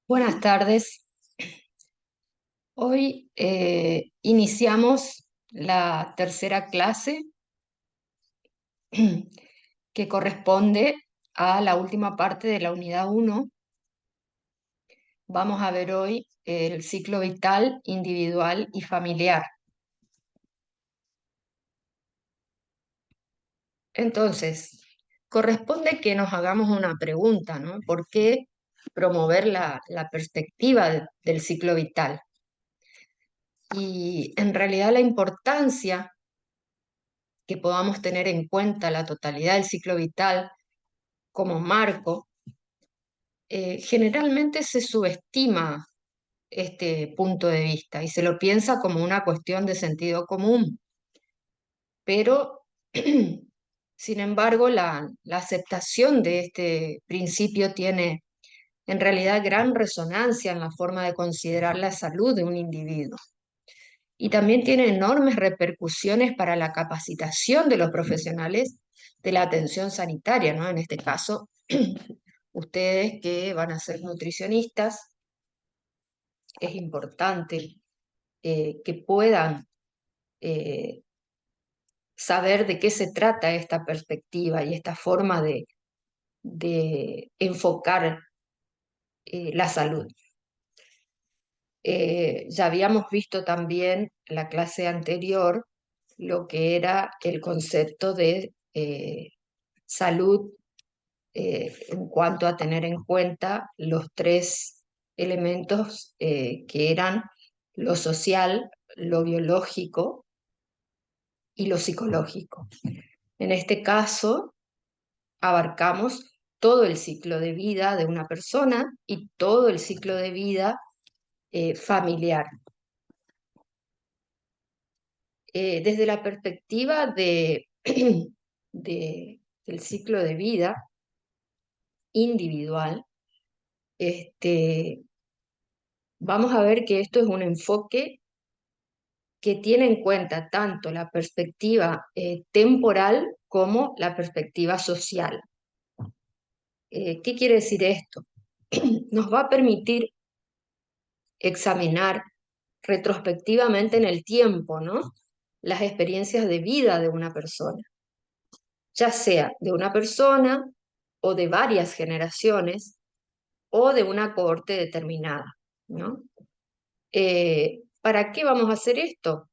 Buenas tardes. Hoy iniciamos la tercera clase que corresponde a la última parte de la unidad uno. Vamos a ver hoy el ciclo vital, individual y familiar. Entonces, corresponde que nos hagamos una pregunta, ¿no? ¿Por qué promover la perspectiva del ciclo vital? Y en realidad la importancia que podamos tener en cuenta la totalidad del ciclo vital como marco, generalmente se subestima este punto de vista y se lo piensa como una cuestión de sentido común, pero sin embargo la aceptación de este principio tiene en realidad gran resonancia en la forma de considerar la salud de un individuo. Y también tiene enormes repercusiones para la capacitación de los profesionales de la atención sanitaria, ¿no? En este caso, ustedes que van a ser nutricionistas, es importante que puedan eh, saber de qué se trata esta perspectiva y esta forma de enfocar la salud. Ya habíamos visto también en la clase anterior lo que era el concepto de salud en cuanto a tener en cuenta los tres elementos que eran lo social, lo biológico y lo psicológico. En este caso, abarcamos todo el ciclo de vida de una persona y todo el ciclo de vida familiar. Desde la perspectiva del ciclo de vida individual, vamos a ver que esto es un enfoque que tiene en cuenta tanto la perspectiva temporal como la perspectiva social. ¿Qué quiere decir esto? Nos va a permitir examinar retrospectivamente en el tiempo, ¿no? Las experiencias de vida de una persona, ya sea de una persona o de varias generaciones o de una cohorte determinada, ¿no? ¿Para qué vamos a hacer esto?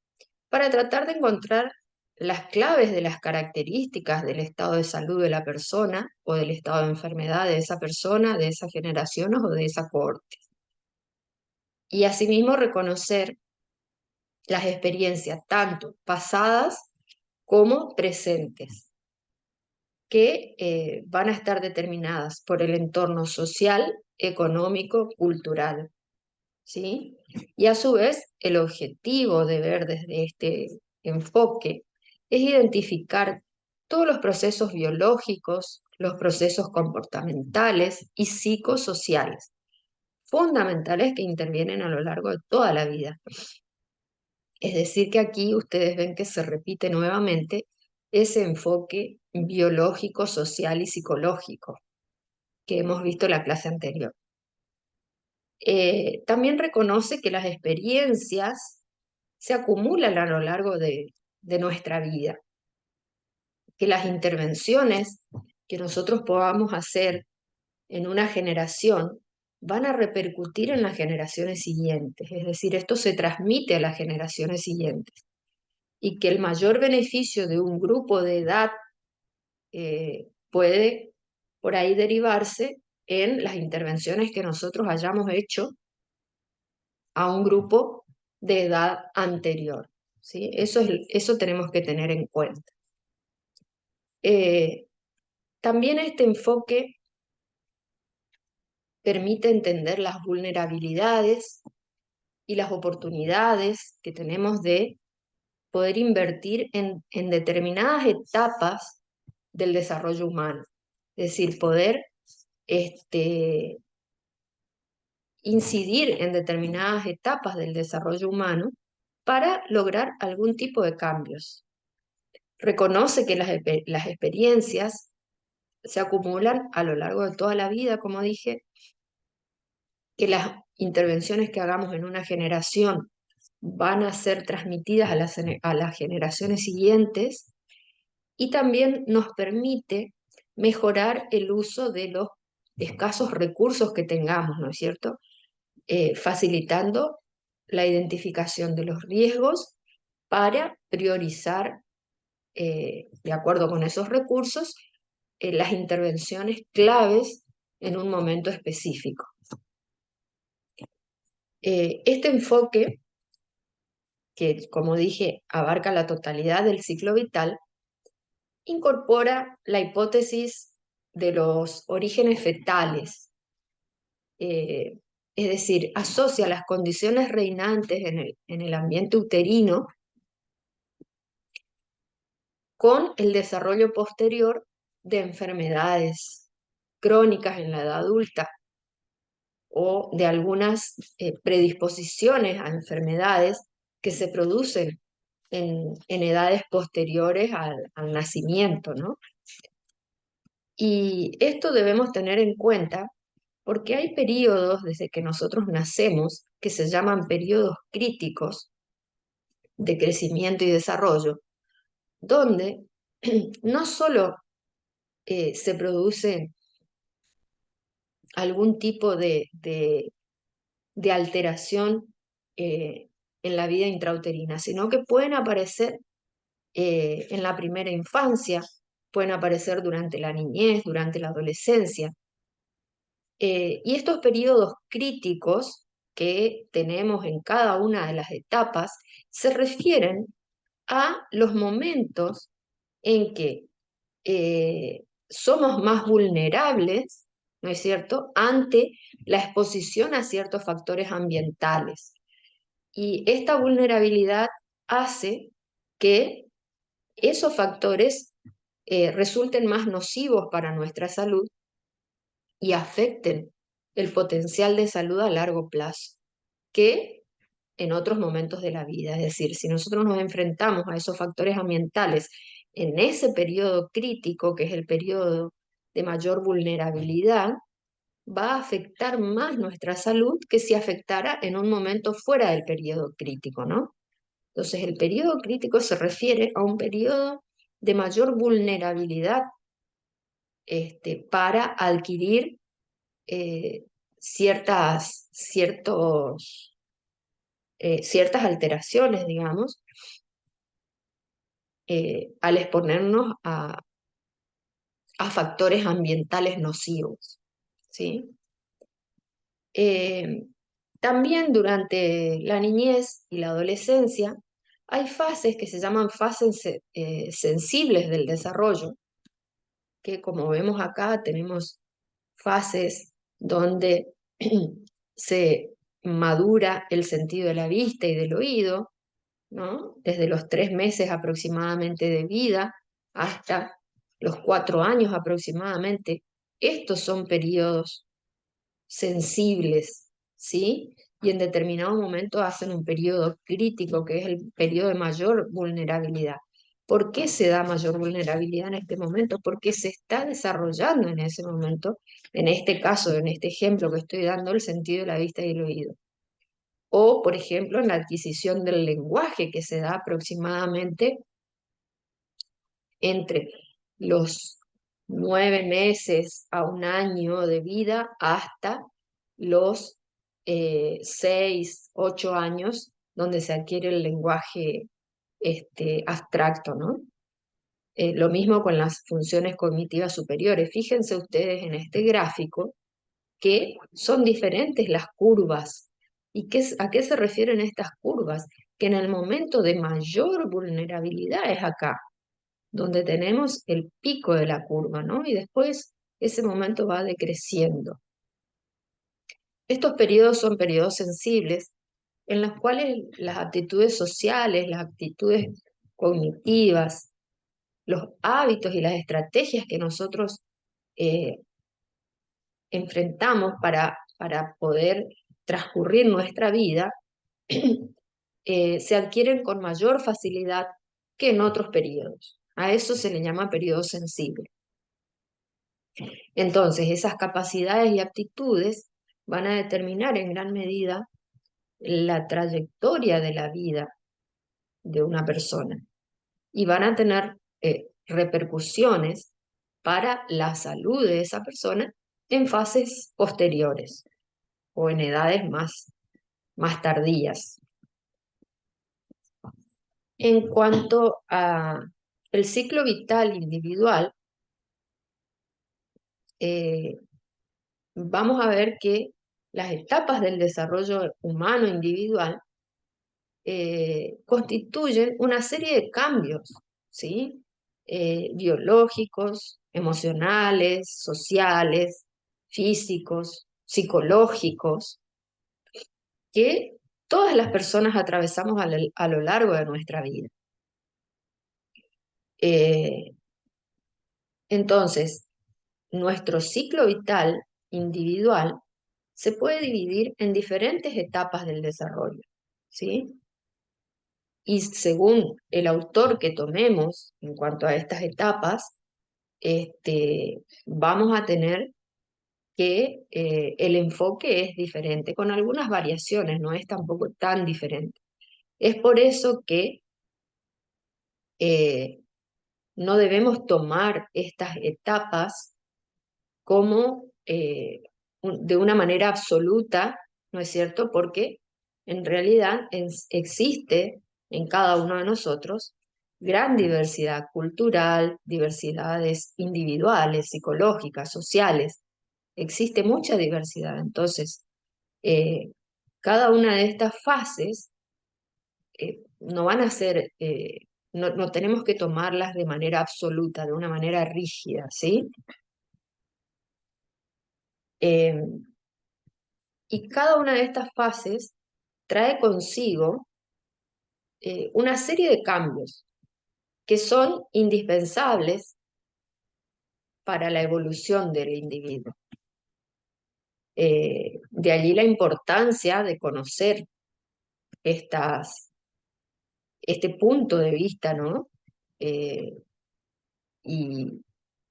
Para tratar de encontrar las claves de las características del estado de salud de la persona o del estado de enfermedad de esa persona, de esa generación o de esa cohorte. Y asimismo reconocer las experiencias tanto pasadas como presentes, que van a estar determinadas por el entorno social, económico, cultural, ¿sí? Y a su vez, el objetivo de ver desde este enfoque es identificar todos los procesos biológicos, los procesos comportamentales y psicosociales, fundamentales que intervienen a lo largo de toda la vida. Es decir, que aquí ustedes ven que se repite nuevamente ese enfoque biológico, social y psicológico que hemos visto en la clase anterior. También reconoce que las experiencias se acumulan a lo largo de nuestra vida, que las intervenciones que nosotros podamos hacer en una generación van a repercutir en las generaciones siguientes, es decir, esto se transmite a las generaciones siguientes y que el mayor beneficio de un grupo de edad puede por ahí derivarse en las intervenciones que nosotros hayamos hecho a un grupo de edad anterior, ¿sí? Eso tenemos que tener en cuenta. Eh, También este enfoque permite entender las vulnerabilidades y las oportunidades que tenemos de poder invertir en determinadas etapas del desarrollo humano. Es decir, poder incidir en determinadas etapas del desarrollo humano para lograr algún tipo de cambios. Reconoce que las experiencias se acumulan a lo largo de toda la vida, como dije, que las intervenciones que hagamos en una generación van a ser transmitidas a las generaciones siguientes, y también nos permite mejorar el uso de los escasos recursos que tengamos, ¿no es cierto? Facilitando la identificación de los riesgos para priorizar, de acuerdo con esos recursos, las intervenciones claves en un momento específico. Este enfoque, que como dije abarca la totalidad del ciclo vital, incorpora la hipótesis de los orígenes fetales, eh, es decir, asocia las condiciones reinantes en el ambiente uterino con el desarrollo posterior de enfermedades crónicas en la edad adulta o de algunas predisposiciones a enfermedades que se producen en edades posteriores al nacimiento, ¿no? Y esto debemos tener en cuenta porque hay periodos desde que nosotros nacemos que se llaman periodos críticos de crecimiento y desarrollo, donde no solo se produce algún tipo de alteración en la vida intrauterina, sino que pueden aparecer en la primera infancia, pueden aparecer durante la niñez, durante la adolescencia. Y estos periodos críticos que tenemos en cada una de las etapas se refieren a los momentos en que somos más vulnerables, ¿no es cierto?, ante la exposición a ciertos factores ambientales. Y esta vulnerabilidad hace que esos factores resulten más nocivos para nuestra salud y afecten el potencial de salud a largo plazo que en otros momentos de la vida. Es decir, si nosotros nos enfrentamos a esos factores ambientales en ese periodo crítico, que es el periodo de mayor vulnerabilidad, va a afectar más nuestra salud que si afectara en un momento fuera del periodo crítico, ¿no? Entonces, el periodo crítico se refiere a un periodo de mayor vulnerabilidad para adquirir eh, ciertas alteraciones, digamos, al exponernos a factores ambientales nocivos, ¿sí? Eh, También durante la niñez y la adolescencia hay fases que se llaman fases sensibles del desarrollo, que como vemos acá tenemos fases donde se madura el sentido de la vista y del oído, ¿no? Desde los 3 meses aproximadamente de vida hasta los 4 años aproximadamente. Estos son periodos sensibles, ¿sí? Y en determinado momento hacen un periodo crítico, que es el periodo de mayor vulnerabilidad. ¿Por qué se da mayor vulnerabilidad en este momento? Porque se está desarrollando en ese momento, en este caso, en este ejemplo que estoy dando, el sentido de la vista y el oído. O, por ejemplo, en la adquisición del lenguaje, que se da aproximadamente entre los 9 meses a un año de vida hasta los 6, 8 años, donde se adquiere el lenguaje abstracto, ¿no? Lo mismo con las funciones cognitivas superiores. Fíjense ustedes en este gráfico que son diferentes las curvas. ¿Y a qué se refieren estas curvas? Que en el momento de mayor vulnerabilidad es acá, donde tenemos el pico de la curva, ¿no? Y después ese momento va decreciendo. Estos periodos son periodos sensibles en los cuales las aptitudes sociales, las aptitudes cognitivas, los hábitos y las estrategias que nosotros eh, enfrentamos para poder transcurrir nuestra vida se adquieren con mayor facilidad que en otros periodos. A eso se le llama periodo sensible. Entonces, esas capacidades y aptitudes van a determinar en gran medida la trayectoria de la vida de una persona y van a tener repercusiones para la salud de esa persona en fases posteriores o en edades más tardías. En cuanto a el ciclo vital individual, eh, vamos a ver que las etapas del desarrollo humano individual constituyen una serie de cambios, ¿sí? Biológicos, emocionales, sociales, físicos, psicológicos, que todas las personas atravesamos a lo largo de nuestra vida. Eh, entonces, nuestro ciclo vital individual se puede dividir en diferentes etapas del desarrollo, ¿sí? Y según el autor que tomemos en cuanto a estas etapas, vamos a tener que el enfoque es diferente, con algunas variaciones, no es tampoco tan diferente. Es por eso que eh, no debemos tomar estas etapas como de una manera absoluta, ¿no es cierto? Porque en realidad existe en cada uno de nosotros gran diversidad cultural, diversidades individuales, psicológicas, sociales. Existe mucha diversidad. Entonces, eh, cada una de estas fases no van a ser, no tenemos que tomarlas de manera absoluta, de una manera rígida, ¿sí? Y cada una de estas fases trae consigo una serie de cambios que son indispensables para la evolución del individuo. De allí la importancia de conocer este punto de vista, ¿no? Eh, y,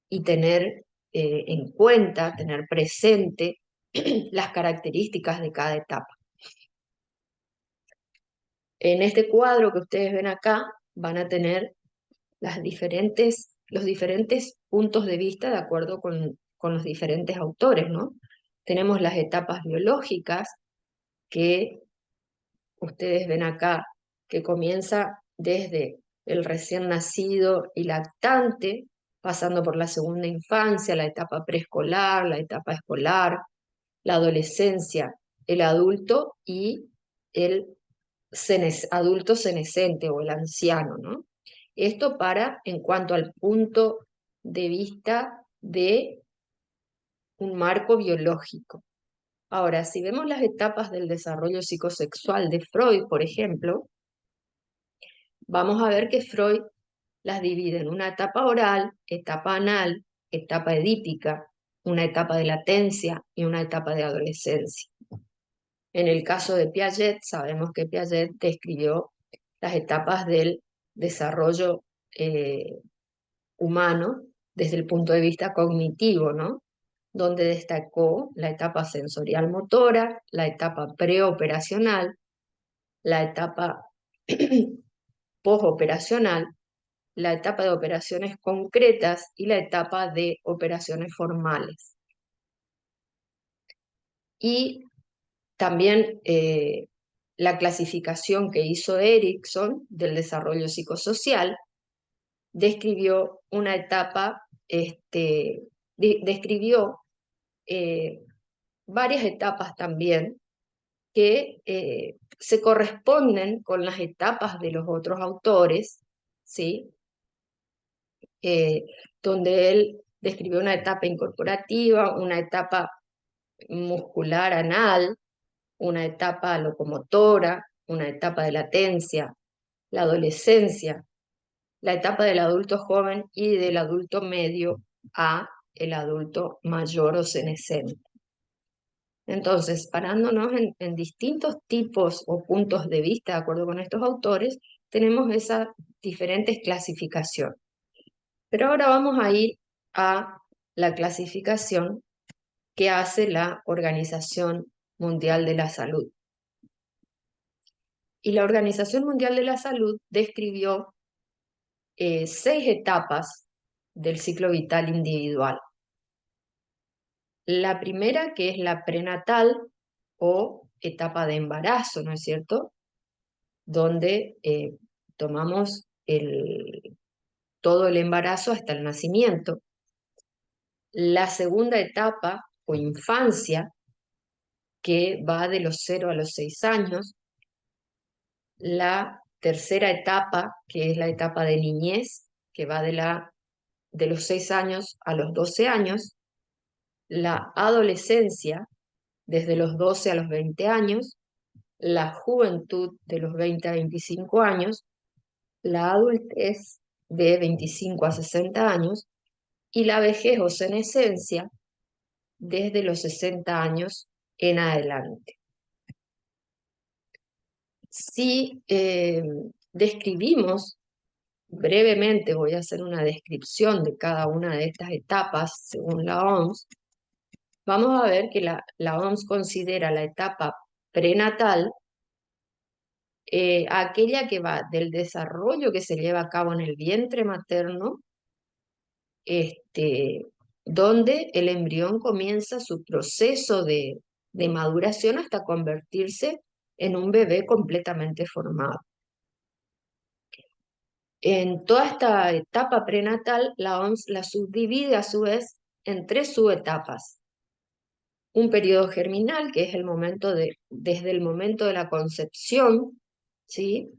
y tener en cuenta, tener presente las características de cada etapa. En este cuadro que ustedes ven acá van a tener los diferentes puntos de vista de acuerdo con los diferentes autores, ¿no? Tenemos las etapas biológicas que ustedes ven acá, que comienza desde el recién nacido y lactante, pasando por la segunda infancia, la etapa preescolar, la etapa escolar, la adolescencia, el adulto y el adulto senescente o el anciano, ¿no? Esto en cuanto al punto de vista de un marco biológico. Ahora, si vemos las etapas del desarrollo psicosexual de Freud, por ejemplo, vamos a ver que Freud las divide en una etapa oral, etapa anal, etapa edípica, una etapa de latencia y una etapa de adolescencia. En el caso de Piaget, sabemos que Piaget describió las etapas del desarrollo humano desde el punto de vista cognitivo, ¿no? Donde destacó la etapa sensorial motora, la etapa preoperacional, la etapa posoperacional, la etapa de operaciones concretas y la etapa de operaciones formales. Y también la clasificación que hizo Erickson del desarrollo psicosocial describió una etapa, describió varias etapas también que se corresponden con las etapas de los otros autores, ¿sí? Eh, donde él describió una etapa incorporativa, una etapa muscular anal, una etapa locomotora, una etapa de latencia, la adolescencia, la etapa del adulto joven y del adulto medio a el adulto mayor o senescente. Entonces, parándonos en distintos tipos o puntos de vista, de acuerdo con estos autores, tenemos esas diferentes clasificaciones. Pero ahora vamos a ir a la clasificación que hace la Organización Mundial de la Salud. Y la Organización Mundial de la Salud describió 6 etapas del ciclo vital individual. La primera, que es la prenatal o etapa de embarazo, ¿no es cierto? Donde tomamos todo el embarazo hasta el nacimiento. La segunda etapa o infancia, que va de los 0 a los 6 años. La tercera etapa, que es la etapa de niñez, que va de los 6 años a los 12 años. La adolescencia, desde los 12 a los 20 años. La juventud, de los 20 a 25 años. La adultez, de 25 a 60 años. Y la vejez o senescencia, desde los 60 años en adelante. Si describimos brevemente, voy a hacer una descripción de cada una de estas etapas según la OMS, vamos a ver que la OMS considera la etapa prenatal aquella que va del desarrollo que se lleva a cabo en el vientre materno, donde el embrión comienza su proceso de maduración hasta convertirse en un bebé completamente formado. En toda esta etapa prenatal, la OMS la subdivide a su vez en 3 subetapas. Un periodo germinal, que es desde el momento de la concepción, ¿sí?,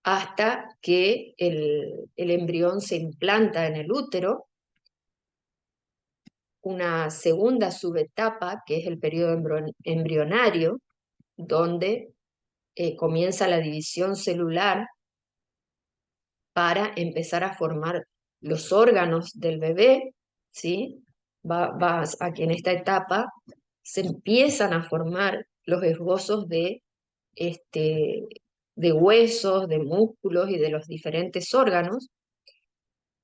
hasta que el embrión se implanta en el útero. Una segunda subetapa, que es el periodo embrionario, donde comienza la división celular para empezar a formar los órganos del bebé, ¿sí? Aquí en esta etapa se empiezan a formar los esbozos de huesos, de músculos y de los diferentes órganos.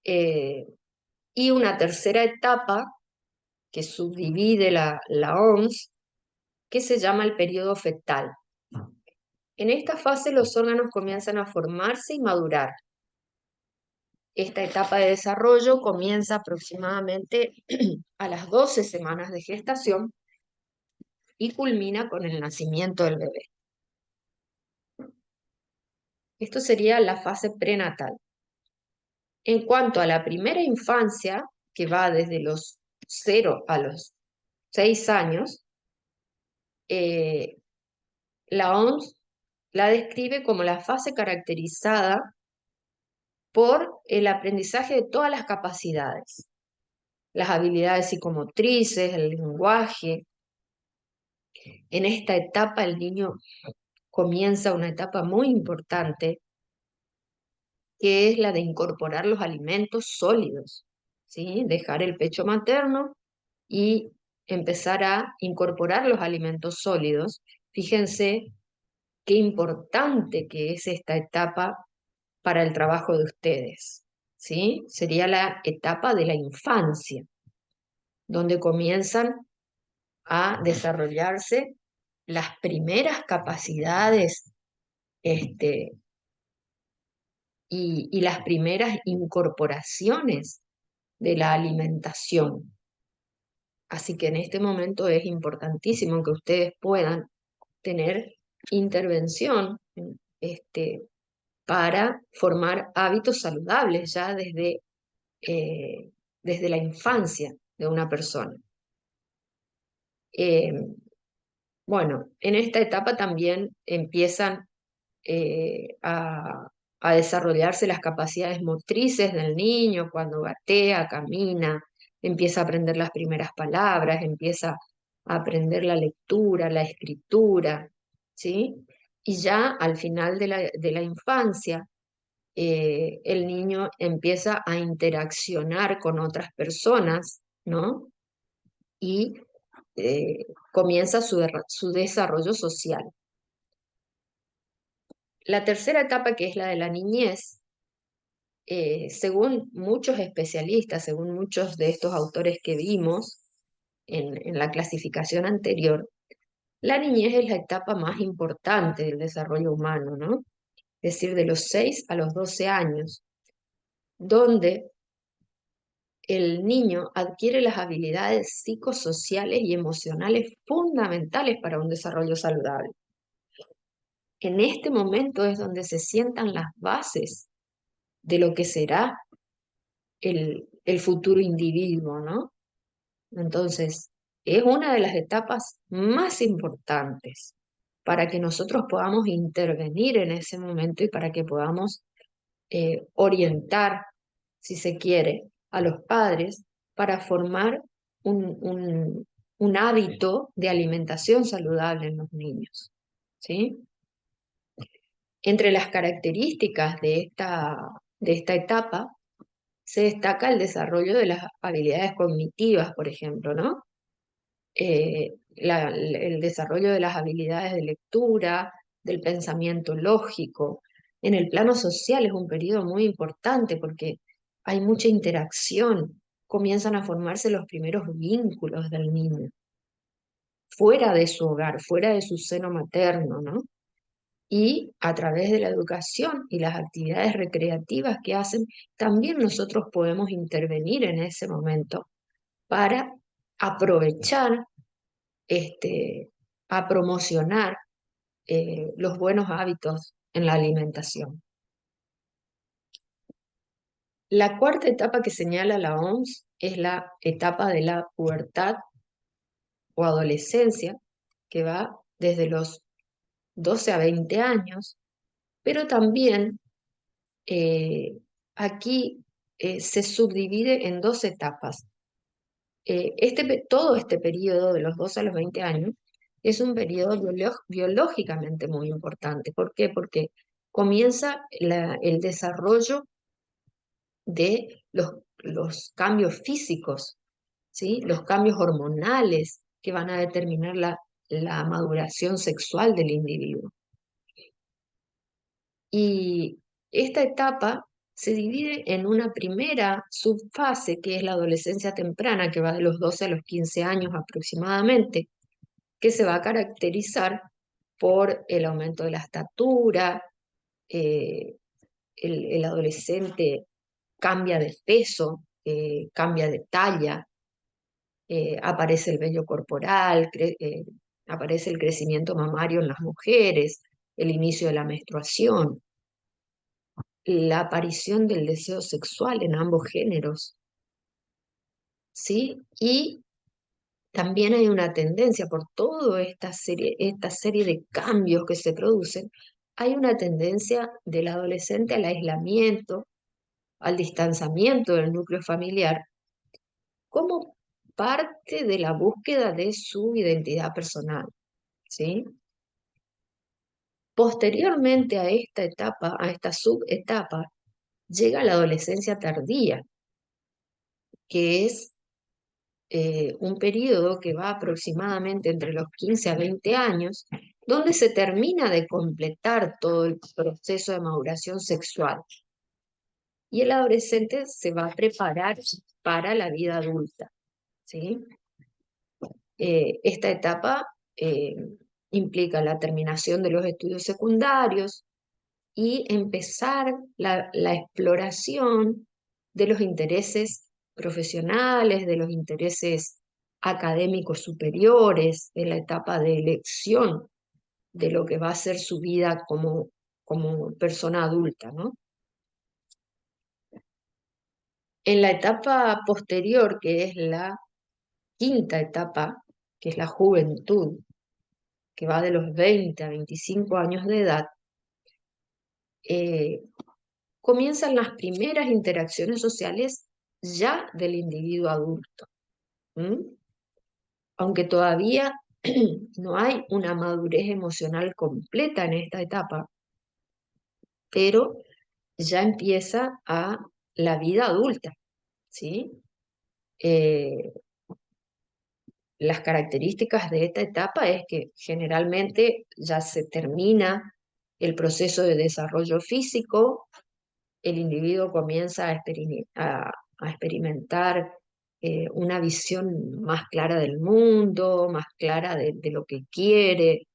Y una tercera etapa que subdivide la OMS, que se llama el periodo fetal. En esta fase los órganos comienzan a formarse y madurar. Esta etapa de desarrollo comienza aproximadamente a las 12 semanas de gestación y culmina con el nacimiento del bebé. Esto sería la fase prenatal. En cuanto a la primera infancia, que va desde los 0 a los 6 años, la OMS la describe como la fase caracterizada por el aprendizaje de todas las capacidades, las habilidades psicomotrices, el lenguaje. En esta etapa el niño comienza una etapa muy importante, que es la de incorporar los alimentos sólidos, ¿sí? Dejar el pecho materno y empezar a incorporar los alimentos sólidos. Fíjense qué importante que es esta etapa para el trabajo de ustedes, ¿sí? Sería la etapa de la infancia, donde comienzan a desarrollarse las primeras capacidades y las primeras incorporaciones de la alimentación. Así que en este momento es importantísimo que ustedes puedan tener intervención para formar hábitos saludables ya desde la infancia de una persona. Bueno, en esta etapa también empiezan a desarrollarse las capacidades motrices del niño cuando gatea, camina, empieza a aprender las primeras palabras, empieza a aprender la lectura, la escritura, ¿sí? Y ya al final de la infancia, el niño empieza a interaccionar con otras personas, ¿no? Y comienza su desarrollo social. La tercera etapa, que es la de la niñez, según muchos especialistas, según muchos de estos autores que vimos, en la clasificación anterior, la niñez es la etapa más importante del desarrollo humano, ¿no? Es decir, de los 6 a los 12 años, donde el niño adquiere las habilidades psicosociales y emocionales fundamentales para un desarrollo saludable. En este momento es donde se sientan las bases de lo que será el futuro individuo, ¿no? Entonces, es una de las etapas más importantes para que nosotros podamos intervenir en ese momento y para que podamos orientar, si se quiere, a los padres para formar un hábito de alimentación saludable en los niños, ¿sí? Entre las características de esta etapa se destaca el desarrollo de las habilidades cognitivas, por ejemplo, ¿no? El desarrollo de las habilidades de lectura, del pensamiento lógico. En el plano social es un periodo muy importante porque hay mucha interacción, comienzan a formarse los primeros vínculos del niño, fuera de su hogar, fuera de su seno materno, ¿no? Y a través de la educación y las actividades recreativas que hacen, también nosotros podemos intervenir en ese momento para aprovechar a promocionar los buenos hábitos en la alimentación. La cuarta etapa que señala la OMS es la etapa de la pubertad o adolescencia, que va desde los 12 a 20 años, pero también aquí se subdivide en dos etapas. Todo este periodo de los 12 a los 20 años es un periodo biológicamente muy importante. ¿Por qué? Porque comienza el desarrollo de los cambios físicos, ¿sí? Los cambios hormonales que van a determinar la maduración sexual del individuo. Y esta etapa se divide en una primera subfase, que es la adolescencia temprana, que va de los 12 a los 15 años aproximadamente, que se va a caracterizar por el aumento de la estatura, eh, el adolescente cambia de peso, cambia de talla, aparece el vello corporal, aparece el crecimiento mamario en las mujeres, el inicio de la menstruación, la aparición del deseo sexual en ambos géneros, ¿sí? Y también hay una tendencia por toda esta serie de cambios que se producen, hay una tendencia del adolescente al aislamiento, al distanciamiento del núcleo familiar, como parte de la búsqueda de su identidad personal, ¿sí? Posteriormente a esta etapa, a esta subetapa, llega la adolescencia tardía, que es un periodo que va aproximadamente entre los 15 a 20 años, donde se termina de completar todo el proceso de maduración sexual. Y el adolescente se va a preparar para la vida adulta, ¿sí? Esta etapa eh, implica la terminación de los estudios secundarios y empezar la exploración de los intereses profesionales, de los intereses académicos superiores, en la etapa de elección de lo que va a ser su vida como persona adulta, ¿no? En la etapa posterior, que es la quinta etapa, que es la juventud, que va de los 20 a 25 años de edad, eh, comienzan las primeras interacciones sociales ya del individuo adulto. ¿Mm? Aunque todavía no hay una madurez emocional completa en esta etapa, pero ya empieza a la vida adulta, ¿sí? Eh, las características de esta etapa es que generalmente ya se termina el proceso de desarrollo físico, el individuo comienza a experimentar una visión más clara del mundo, más clara de lo que quiere,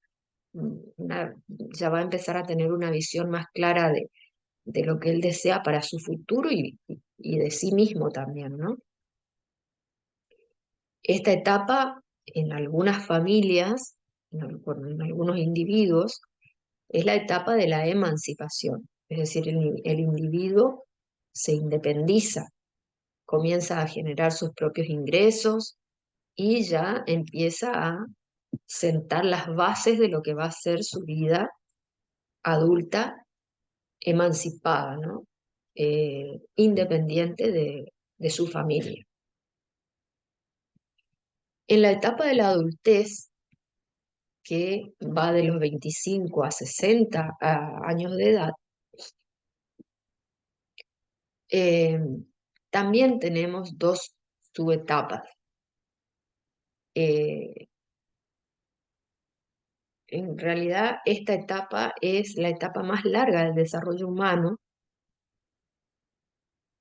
ya va a empezar a tener una visión más clara de lo que él desea para su futuro y de sí mismo también, ¿no? Esta etapa en algunas familias, en algunos individuos, es la etapa de la emancipación, es decir, el individuo se independiza, comienza a generar sus propios ingresos y ya empieza a sentar las bases de lo que va a ser su vida adulta emancipada, ¿no? Independiente de su familia. En la etapa de la adultez, que va de los 25 a 60 años de edad, eh, también tenemos dos subetapas. Eh, en realidad, esta etapa es la etapa más larga del desarrollo humano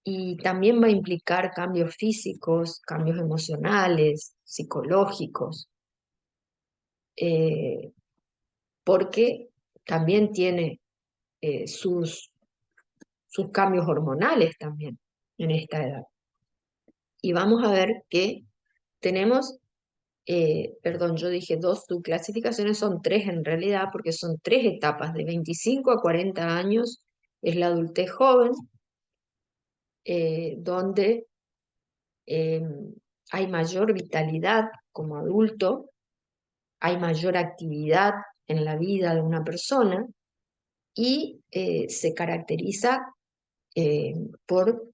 y también va a implicar cambios físicos, cambios emocionales, psicológicos, eh, porque también tiene sus cambios hormonales también en esta edad. Y vamos a ver que tenemos, perdón, yo dije dos subclasificaciones, son tres en realidad, porque son tres etapas, de 25 a 40 años es la adultez joven, donde eh, hay mayor vitalidad como adulto, hay mayor actividad en la vida de una persona y se caracteriza eh, por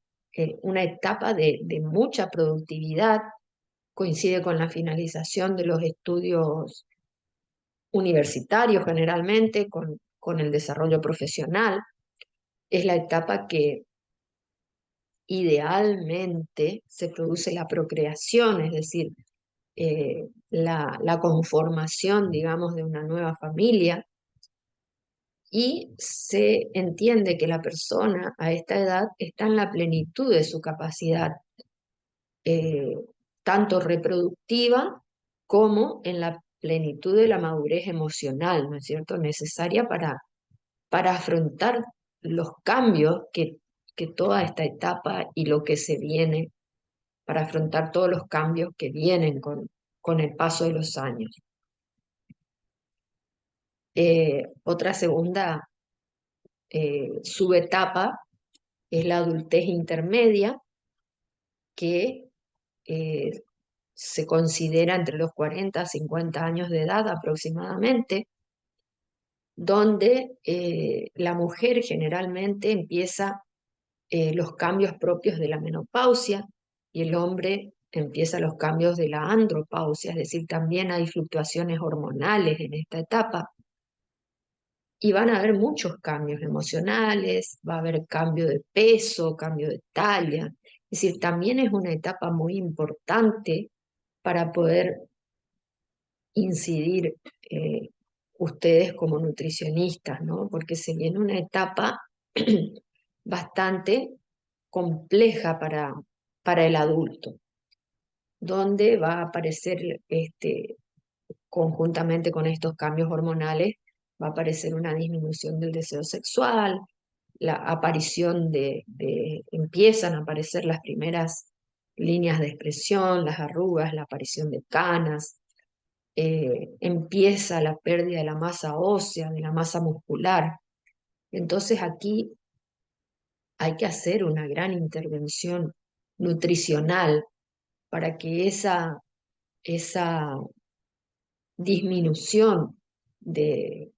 una etapa de mucha productividad, coincide con la finalización de los estudios universitarios generalmente, con el desarrollo profesional. Es la etapa que idealmente se produce la procreación, es decir, la conformación, digamos, de una nueva familia, y se entiende que la persona a esta edad está en la plenitud de su capacidad, eh, tanto reproductiva como en la plenitud de la madurez emocional, ¿no es cierto?, necesaria para afrontar los cambios que toda esta etapa y lo que se viene, para afrontar todos los cambios que vienen con el paso de los años. Otra segunda subetapa es la adultez intermedia, que eh, se considera entre los 40 a 50 años de edad aproximadamente, donde la mujer generalmente empieza los cambios propios de la menopausia y el hombre empieza los cambios de la andropausia, es decir, también hay fluctuaciones hormonales en esta etapa. Y van a haber muchos cambios emocionales, va a haber cambio de peso, cambio de talla. Es decir, también es una etapa muy importante para poder incidir ustedes como nutricionistas, ¿no? Porque se viene una etapa bastante compleja para el adulto, donde va a aparecer, conjuntamente con estos cambios hormonales, va a aparecer una disminución del deseo sexual, la aparición empiezan a aparecer las primeras líneas de expresión, las arrugas, la aparición de canas, empieza la pérdida de la masa ósea, de la masa muscular. Entonces aquí hay que hacer una gran intervención nutricional para que esa disminución de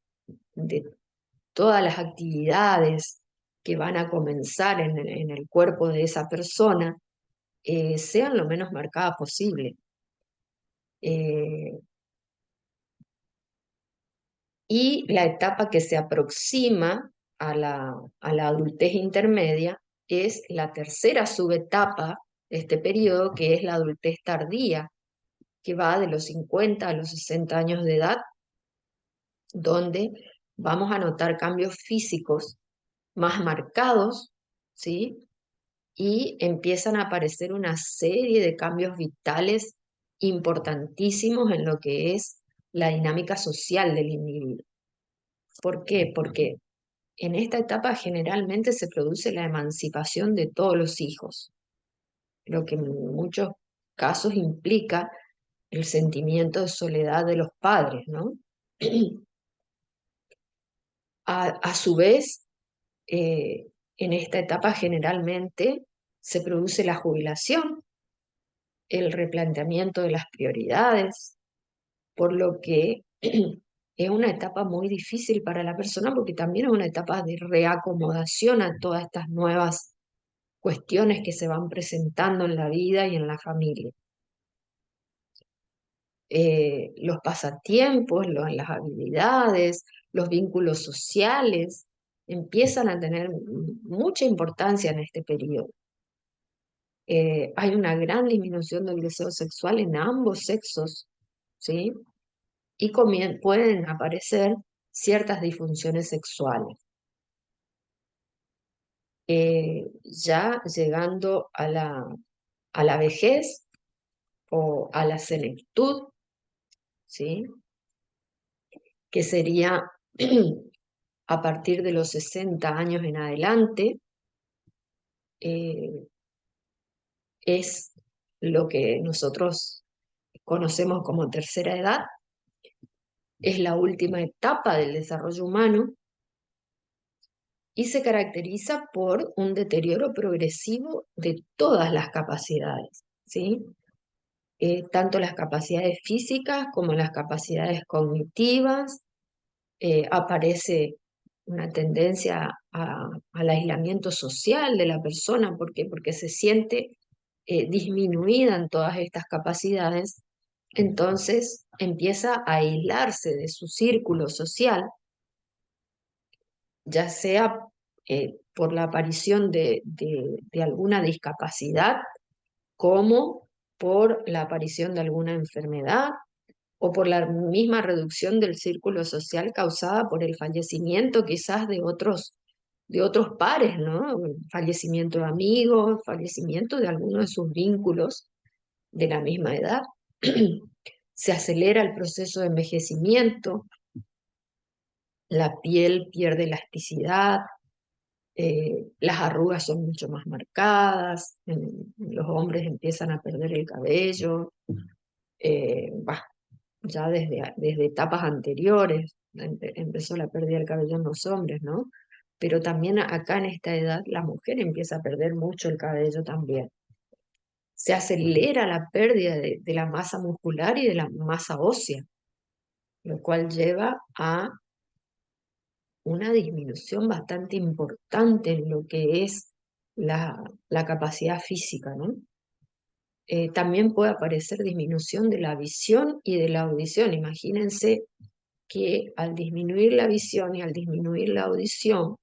todas las actividades que van a comenzar en el cuerpo de esa persona sean lo menos marcadas posible. Y la etapa que se aproxima a la adultez intermedia es la tercera subetapa de este periodo, que es la adultez tardía, que va de los 50 a los 60 años de edad, donde vamos a notar cambios físicos más marcados, ¿sí? y empiezan a aparecer una serie de cambios vitales importantísimos en lo que es la dinámica social del individuo. ¿Por qué? Porque en esta etapa generalmente se produce la emancipación de todos los hijos, lo que en muchos casos implica el sentimiento de soledad de los padres, ¿no? A su vez, en esta etapa generalmente se produce la jubilación, el replanteamiento de las prioridades, por lo que es una etapa muy difícil para la persona porque también es una etapa de reacomodación a todas estas nuevas cuestiones que se van presentando en la vida y en la familia. Los pasatiempos, las habilidades, los vínculos sociales empiezan a tener mucha importancia en este periodo. Hay una gran disminución del deseo sexual en ambos sexos, ¿sí? Y pueden aparecer ciertas disfunciones sexuales. Ya llegando a la vejez o a la senectud, ¿sí? Que sería a partir de los 60 años en adelante, eh, es lo que nosotros conocemos como tercera edad, es la última etapa del desarrollo humano y se caracteriza por un deterioro progresivo de todas las capacidades, ¿sí? Tanto las capacidades físicas como las capacidades cognitivas. Aparece una tendencia al aislamiento social de la persona, ¿por qué? Porque se siente disminuida en todas estas capacidades, entonces empieza a aislarse de su círculo social, ya sea por la aparición de alguna discapacidad, como por la aparición de alguna enfermedad o por la misma reducción del círculo social causada por el fallecimiento quizás de otros pares, ¿no? Fallecimiento de amigos, fallecimiento de alguno de sus vínculos de la misma edad. Se acelera el proceso de envejecimiento, la piel pierde elasticidad, las arrugas son mucho más marcadas, los hombres empiezan a perder el cabello, bah, ya desde etapas anteriores empezó la pérdida del cabello en los hombres, ¿no? Pero también acá en esta edad la mujer empieza a perder mucho el cabello también. Se acelera la pérdida de la masa muscular y de la masa ósea, lo cual lleva a una disminución bastante importante en lo que es la capacidad física, ¿no? También puede aparecer disminución de la visión y de la audición. Imagínense que al disminuir la visión y al disminuir la audición,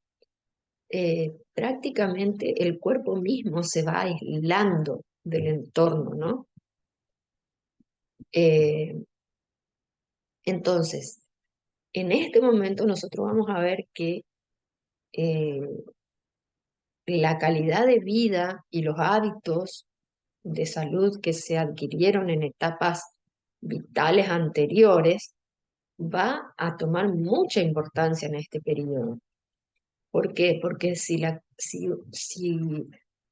prácticamente el cuerpo mismo se va aislando del entorno, ¿no? Eh, entonces, en este momento nosotros vamos a ver que eh, la calidad de vida y los hábitos de salud que se adquirieron en etapas vitales anteriores va a tomar mucha importancia en este periodo. ¿Por qué? Porque si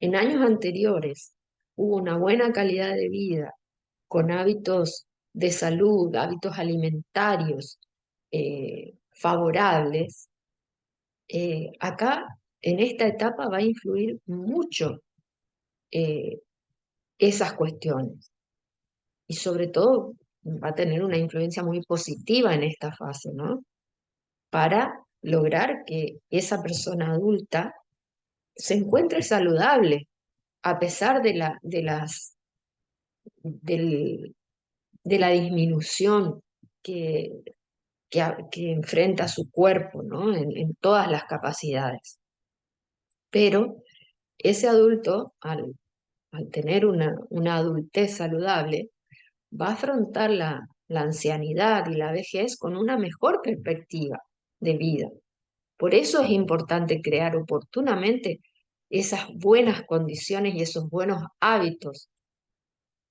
en años anteriores hubo una buena calidad de vida, con hábitos de salud, hábitos alimentarios favorables, acá en esta etapa va a influir mucho eh, esas cuestiones y sobre todo va a tener una influencia muy positiva en esta fase, ¿no? Para lograr que esa persona adulta se encuentre saludable a pesar del- de la disminución que, que enfrenta su cuerpo, ¿no? En todas las capacidades. Pero ese adulto, al tener una adultez saludable, va a afrontar la ancianidad y la vejez con una mejor perspectiva de vida. Por eso es importante crear oportunamente esas buenas condiciones y esos buenos hábitos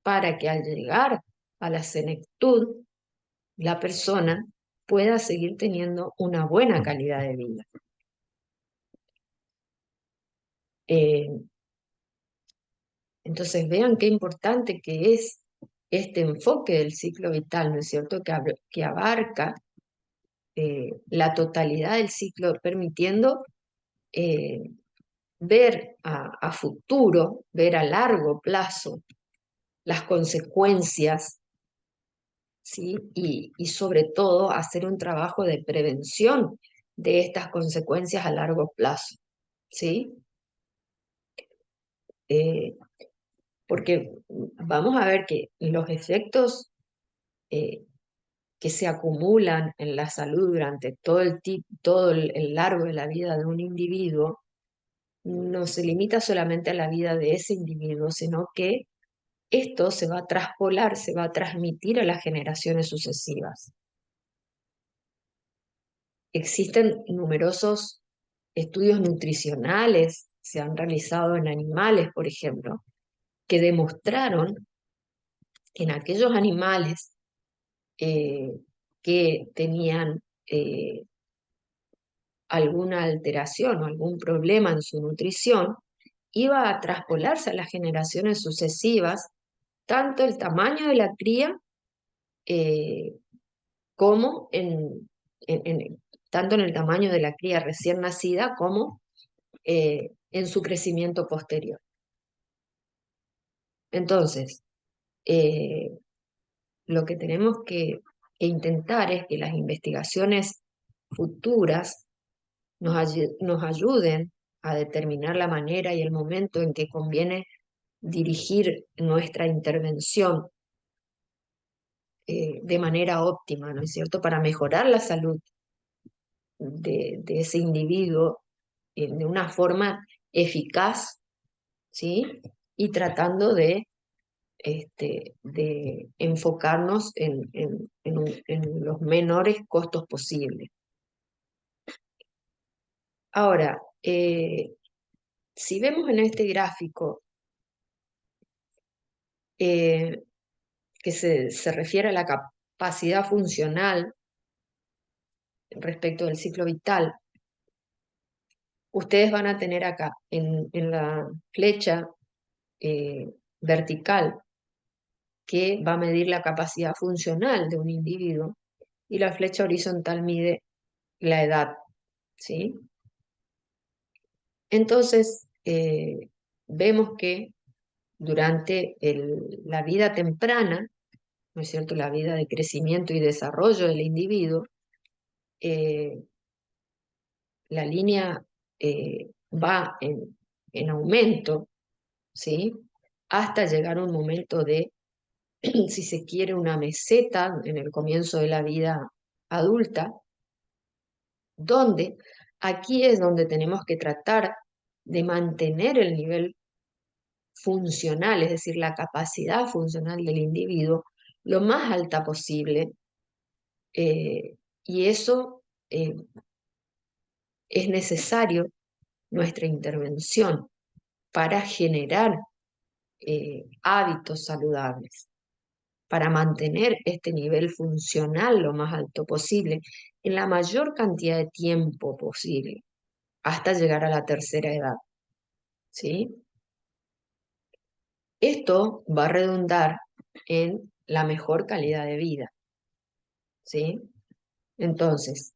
para que al llegar a la senectud, la persona pueda seguir teniendo una buena calidad de vida. Eh, entonces vean qué importante que es este enfoque del ciclo vital, ¿no es cierto? Que abarca la totalidad del ciclo, permitiendo eh, ver a futuro, ver a largo plazo las consecuencias, ¿sí? Y sobre todo hacer un trabajo de prevención de estas consecuencias a largo plazo, ¿sí? Eh, porque vamos a ver que los efectos eh, que se acumulan en la salud durante todo el largo de la vida de un individuo no se limita solamente a la vida de ese individuo, sino que esto se va a traspolar, se va a transmitir a las generaciones sucesivas. Existen numerosos estudios nutricionales, se han realizado en animales, por ejemplo, que demostraron que en aquellos animales eh, que tenían alguna alteración o algún problema en su nutrición, iba a traspolarse a las generaciones sucesivas tanto el tamaño de la cría eh, como tanto en el tamaño de la cría recién nacida como en su crecimiento posterior. Entonces, eh, lo que tenemos que intentar es que las investigaciones futuras nos ayuden a determinar la manera y el momento en que conviene dirigir nuestra intervención de manera óptima, ¿no es cierto?, para mejorar la salud de ese individuo de una forma eficaz, ¿sí? Y tratando de enfocarnos en los menores costos posibles. Ahora, si vemos en este gráfico eh, que se refiere a la capacidad funcional respecto del ciclo vital, ustedes van a tener acá en la flecha vertical que va a medir la capacidad funcional de un individuo y la flecha horizontal mide la edad, ¿sí? Entonces, vemos que durante la vida temprana, ¿no es cierto?, la vida de crecimiento y desarrollo del individuo, eh, la línea va en aumento, ¿sí? Hasta llegar a un momento de, si se quiere, una meseta en el comienzo de la vida adulta, donde aquí es donde tenemos que tratar de mantener el nivel funcional, es decir, la capacidad funcional del individuo, lo más alta posible. Y eso es necesario nuestra intervención para generar hábitos saludables, para mantener este nivel funcional lo más alto posible, en la mayor cantidad de tiempo posible, hasta llegar a la tercera edad, ¿sí? Esto va a redundar en la mejor calidad de vida, ¿sí? Entonces,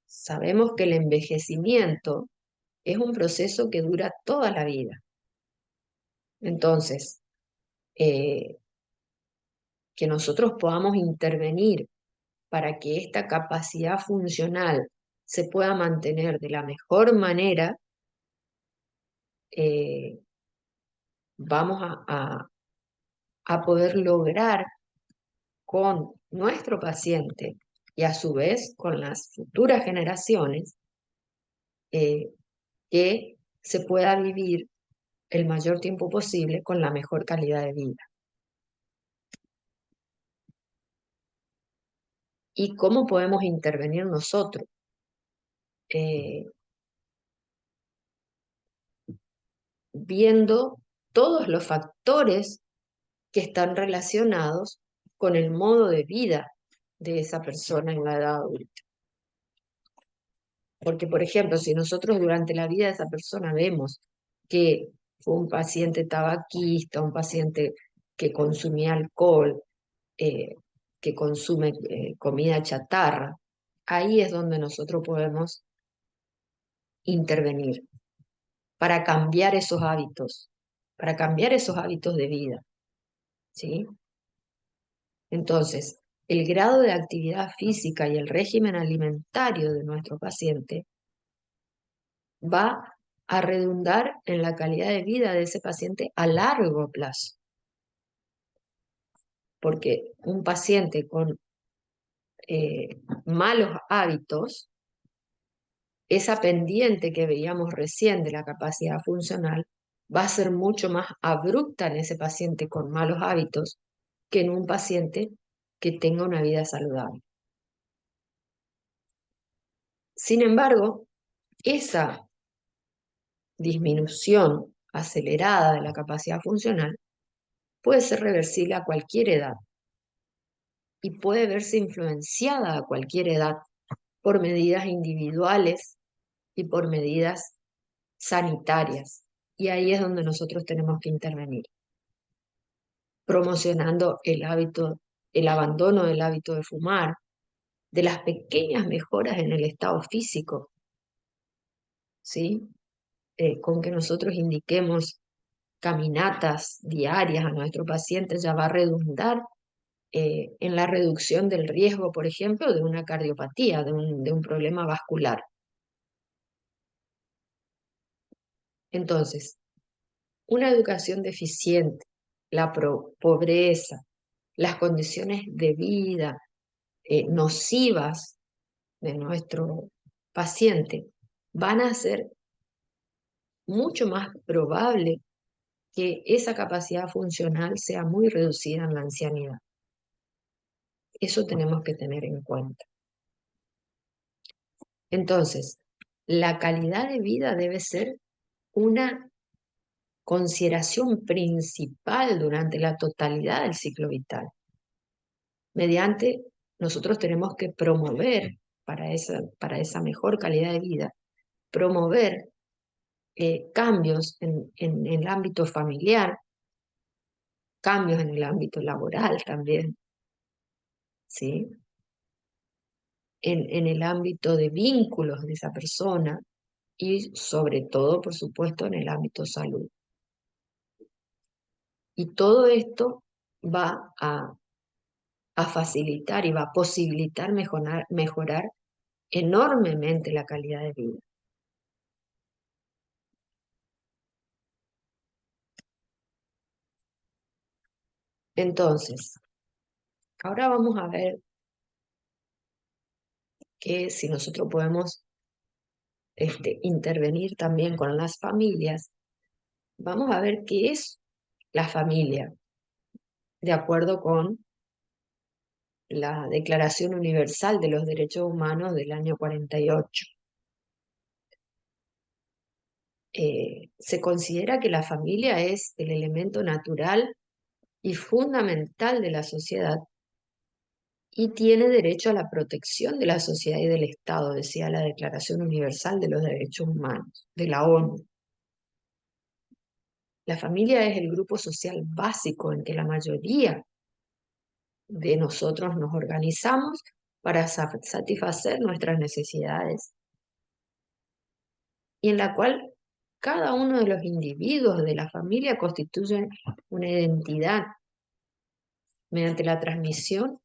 sabemos que el envejecimiento es un proceso que dura toda la vida. Entonces, eh, que nosotros podamos intervenir para que esta capacidad funcional se pueda mantener de la mejor manera, eh, vamos a poder lograr con nuestro paciente y a su vez con las futuras generaciones eh, que se pueda vivir el mayor tiempo posible con la mejor calidad de vida. ¿Y cómo podemos intervenir nosotros? Eh, viendo todos los factores que están relacionados con el modo de vida de esa persona en la edad adulta. Porque, por ejemplo, si nosotros durante la vida de esa persona vemos que fue un paciente tabaquista, un paciente que consumía alcohol, eh, que consume comida chatarra, ahí es donde nosotros podemos intervenir para cambiar esos hábitos de vida, ¿sí? Entonces, el grado de actividad física y el régimen alimentario de nuestro paciente va a redundar en la calidad de vida de ese paciente a largo plazo. Porque un paciente con malos hábitos, esa pendiente que veíamos recién de la capacidad funcional, va a ser mucho más abrupta en ese paciente con malos hábitos que en un paciente que tenga una vida saludable. Sin embargo, esa disminución acelerada de la capacidad funcional puede ser reversible a cualquier edad y puede verse influenciada a cualquier edad por medidas individuales y por medidas sanitarias. Y ahí es donde nosotros tenemos que intervenir, promocionando el abandono del hábito de fumar, de las pequeñas mejoras en el estado físico, ¿sí? Con que nosotros indiquemos caminatas diarias a nuestro paciente ya va a redundar en la reducción del riesgo, por ejemplo, de una cardiopatía, de un problema vascular. Entonces, una educación deficiente, la pobreza, las condiciones de vida nocivas de nuestro paciente van a hacer mucho más probable que esa capacidad funcional sea muy reducida en la ancianidad. Eso tenemos que tener en cuenta. Entonces, la calidad de vida debe ser una consideración principal durante la totalidad del ciclo vital. Mediante, nosotros tenemos que promover para esa mejor calidad de vida, promover cambios en el ámbito familiar, cambios en el ámbito laboral también, ¿sí? En el ámbito de vínculos de esa persona y sobre todo, por supuesto, en el ámbito salud. Y todo esto va a facilitar y va a posibilitar mejorar enormemente la calidad de vida. Entonces, ahora vamos a ver que si nosotros podemos intervenir también con las familias, vamos a ver qué es la familia, de acuerdo con la Declaración Universal de los Derechos Humanos del año 48. Se considera que la familia es el elemento natural y fundamental de la sociedad y tiene derecho a la protección de la sociedad y del Estado, decía la Declaración Universal de los Derechos Humanos de la ONU. La familia es el grupo social básico en que la mayoría de nosotros nos organizamos para satisfacer nuestras necesidades y en la cual cada uno de los individuos de la familia constituye una identidad mediante la transmisión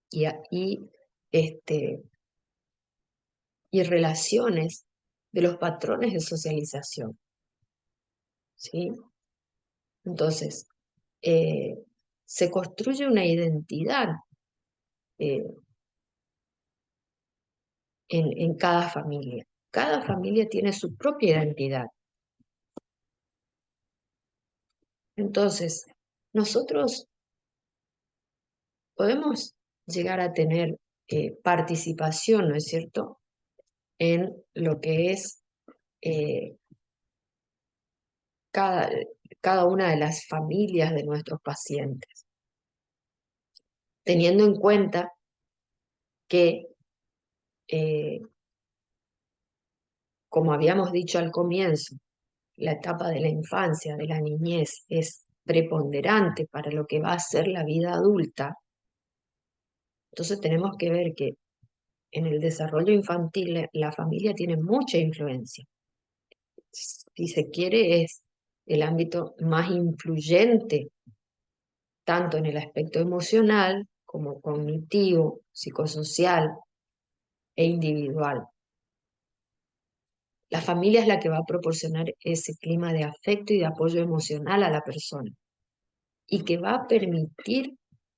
y, este, y relaciones de los patrones de socialización, ¿sí? Entonces, eh, se construye una identidad eh, en cada familia. Cada familia tiene su propia identidad. Entonces, nosotros podemos llegar a tener participación, ¿no es cierto?, en lo que es cada, cada una de las familias de nuestros pacientes, teniendo en cuenta que, eh, como habíamos dicho al comienzo, la etapa de la infancia, de la niñez, es preponderante para lo que va a ser la vida adulta. Entonces tenemos que ver que en el desarrollo infantil la familia tiene mucha influencia. Si se quiere, es el ámbito más influyente, tanto en el aspecto emocional como cognitivo, psicosocial e individual. La familia es la que va a proporcionar ese clima de afecto y de apoyo emocional a la persona y que va a permitir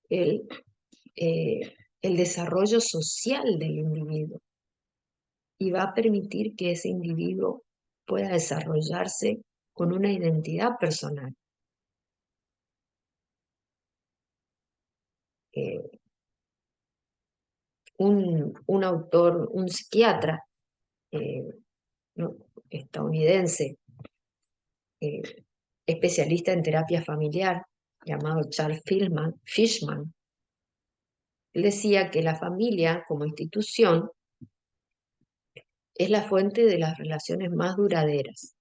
el, el desarrollo social del individuo y va a permitir que ese individuo pueda desarrollarse con una identidad personal. Eh, un autor, un psiquiatra eh, ¿no? estadounidense, eh, especialista en terapia familiar, llamado Charles Fishman, él decía que la familia como institución es la fuente de las relaciones más duraderas,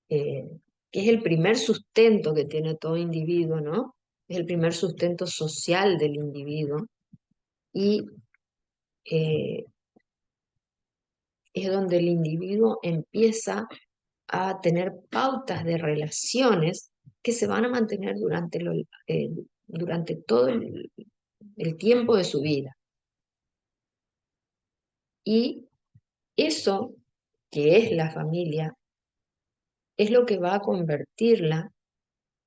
eh, que es el primer sustento que tiene todo individuo, ¿no? Es el primer sustento social del individuo y eh, es donde el individuo empieza a tener pautas de relaciones que se van a mantener durante todo el tiempo de su vida. Y eso, que es la familia, es lo que va a convertirla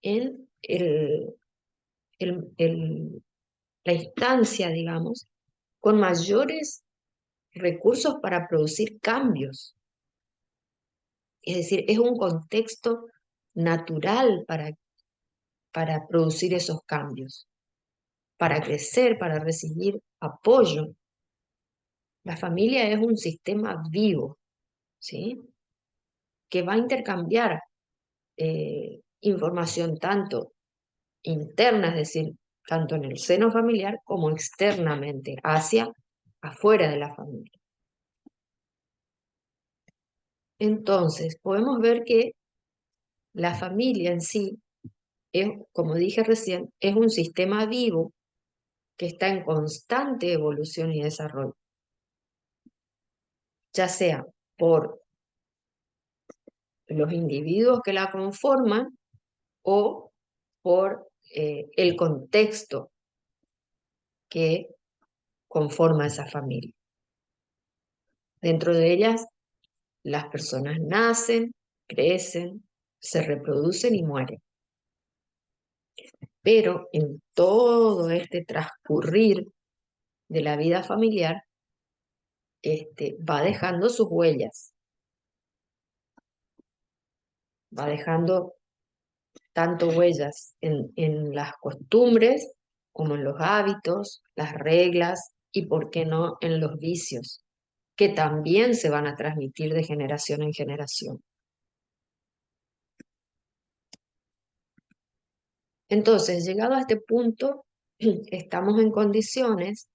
en la instancia, digamos, con mayores recursos para producir cambios. Es decir, es un contexto natural para producir esos cambios, para crecer, para recibir apoyo. La familia es un sistema vivo, ¿sí? Que va a intercambiar información tanto interna, es decir, tanto en el seno familiar como externamente, hacia afuera de la familia. Entonces, podemos ver que la familia en sí es, como dije recién, es un sistema vivo que está en constante evolución y desarrollo, ya sea por los individuos que la conforman o por el contexto que conforma esa familia. Dentro de ellas, las personas nacen, crecen, se reproducen y mueren. Pero en todo este transcurrir de la vida familiar, va dejando sus huellas, va dejando tanto huellas en las costumbres como en los hábitos, las reglas y, por qué no, en los vicios, que también se van a transmitir de generación en generación. Entonces, llegado a este punto, estamos en condiciones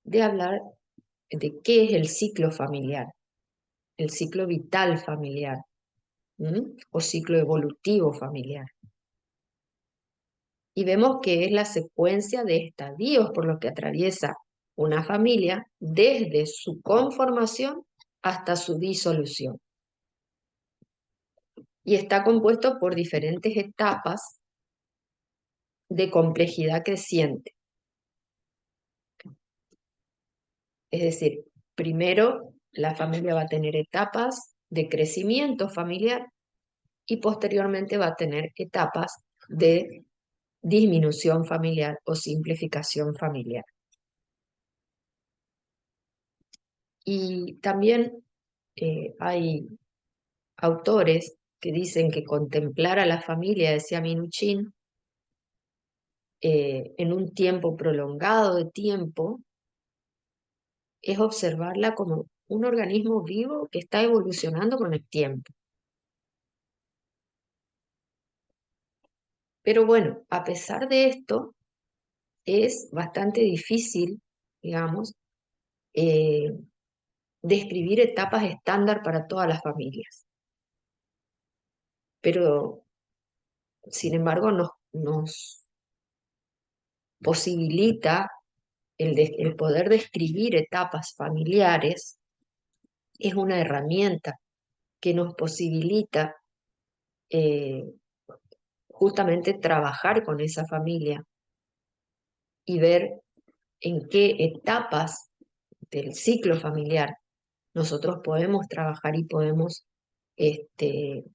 de hablar de qué es el ciclo familiar, el ciclo vital familiar, o ciclo evolutivo familiar. Y vemos que es la secuencia de estadios por los que atraviesa una familia desde su conformación hasta su disolución. Y está compuesto por diferentes etapas de complejidad creciente. Es decir, primero la familia va a tener etapas de crecimiento familiar y posteriormente va a tener etapas de disminución familiar o simplificación familiar. Y también hay autores que dicen que contemplar a la familia, decía Minuchin, en un tiempo prolongado de tiempo, es observarla como un organismo vivo que está evolucionando con el tiempo. Pero bueno, a pesar de esto, es bastante difícil, digamos, eh, describir etapas estándar para todas las familias. Pero, sin embargo, nos posibilita el poder describir etapas familiares, es una herramienta que nos posibilita eh, justamente trabajar con esa familia y ver en qué etapas del ciclo familiar nosotros podemos trabajar y podemos este,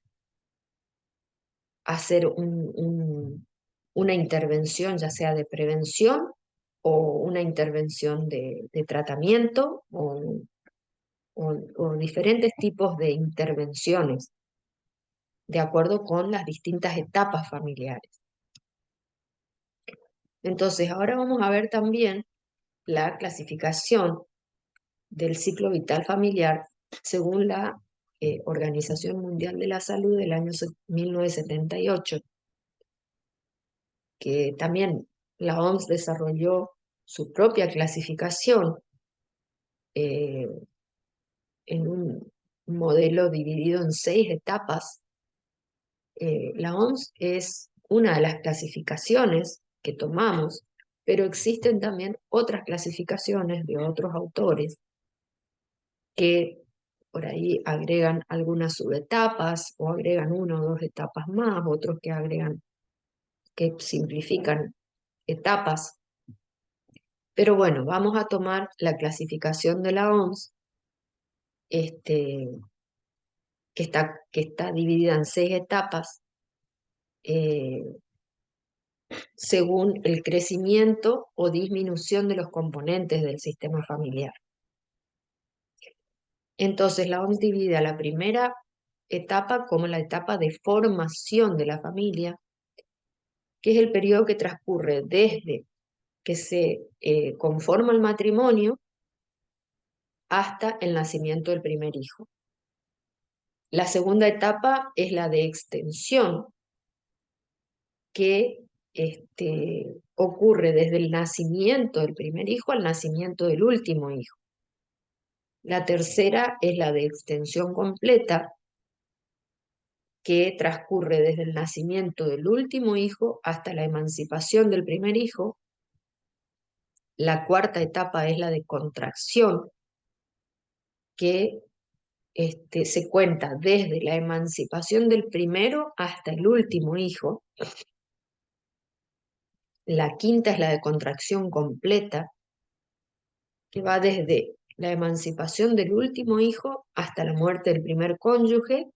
hacer una intervención, ya sea de prevención o una intervención de tratamiento o diferentes tipos de intervenciones de acuerdo con las distintas etapas familiares. Entonces, ahora vamos a ver también la clasificación del ciclo vital familiar según la Organización Mundial de la Salud del año 1978, que también la OMS desarrolló su propia clasificación eh, en un modelo dividido en 6 etapas. La OMS es una de las clasificaciones que tomamos, pero existen también otras clasificaciones de otros autores que por ahí agregan algunas subetapas o agregan 1 o 2 etapas más, otros que agregan, que simplifican etapas. Pero bueno, vamos a tomar la clasificación de la OMS, que está dividida en 6 etapas, eh, según el crecimiento o disminución de los componentes del sistema familiar. Entonces, la OMS divide a la primera etapa como la etapa de formación de la familia, que es el periodo que transcurre desde que se conforma el matrimonio hasta el nacimiento del primer hijo. La segunda etapa es la de extensión, que ocurre desde el nacimiento del primer hijo al nacimiento del último hijo. La tercera es la de extensión completa, que transcurre desde el nacimiento del último hijo hasta la emancipación del primer hijo. La cuarta etapa es la de contracción, que se cuenta desde la emancipación del primero hasta el último hijo. La quinta es la de contracción completa, que va desde la emancipación del último hijo hasta la muerte del primer cónyuge.